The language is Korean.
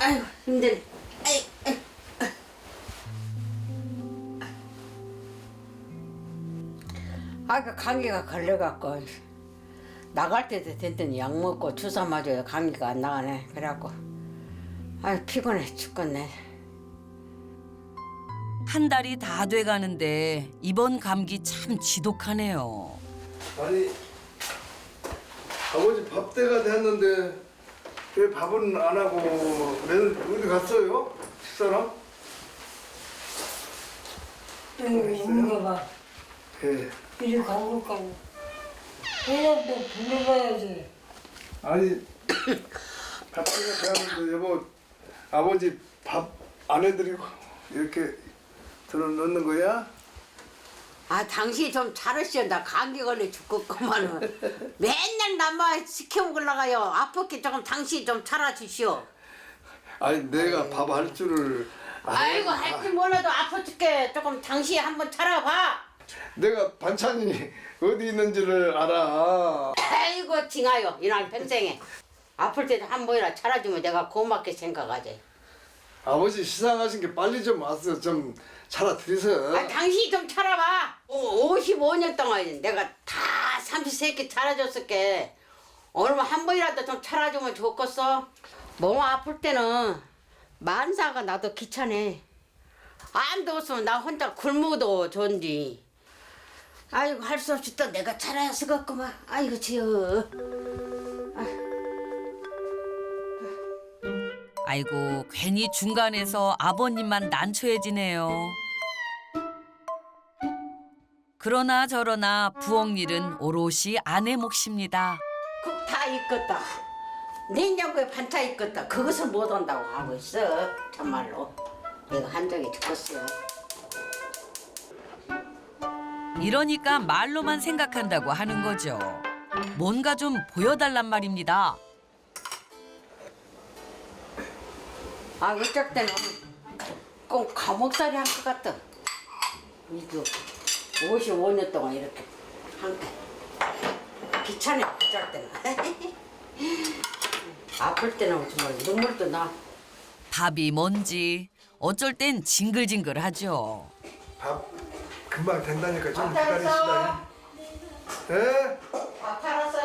아이고 힘드네. 아이고. 아그 감기가 걸려갖고 나갈 때도 됐더니 약 먹고 주사 맞아요. 감기가 안 나가네. 그래갖고 아 피곤해 죽겠네. 한 달이 다 돼가는데 이번 감기 참 지독하네요. 아니 아버지 밥 때가 됐는데 왜 밥은 안 하고 어디 갔어요? 식사랑? 없는 봐. 예. 이리 가볼 거고. 그냥 또 불러봐야지. 아니 밥 때가 됐는데 여보 아버지 밥 안 해드리고 이렇게 들어 넣는 거야? 아 당신이 좀 잘하시오. 나 감기 걸려 죽겠구만은. 맨날 나만 시켜 먹으려가요. 아프게 조금 당신이 좀 차려주시오. 아니 내가 밥 할 줄을 아이고 할 줄 몰라도 아파 죽게 조금 당신이 한번 차려봐. 내가 반찬이 어디 있는지를 알아. 아이고 징하요 이날 평생에. 아플 때도 한 번이나 차려주면 내가 고맙게 생각하지. 아버지 시상하신 게 빨리 좀 와서 좀 차려드리세요. 아 당신이 좀 차려봐. 55년 동안 내가 다 33개 차려줬을게. 오늘 한 번이라도 좀 차려주면 좋겠어. 몸 아플 때는 만사가 나도 귀찮네. 아무도 없으면 나 혼자 굶어도 좋은지. 아이고 할 수 없이 또 내가 차려야 쓰겠구만. 아이고 지어. 아이고 괜히 중간에서 아버님만 난처해지네요. 그러나 저러나 부엌 일은 오롯이 아내 몫입니다. 국 다 익었다. 냉장고에 반찬 익었다. 그것을 못 한다고 하고 있어. 참말로. 내가 한 적이 죽었어요. 이러니까 말로만 생각한다고 하는 거죠. 뭔가 좀 보여달란 말입니다. 아 어쩔 때는 꼭 감옥살이 한 것 같다. 이거 55년 동안 이렇게 한 게. 귀찮아 어쩔 때는. 아플 때는 정말 눈물도 나. 밥이 뭔지 어쩔 땐 징글징글하죠. 밥 금방 된다니까 좀 밥 잘했어. 기다리시다. 예? 밥 팔았어.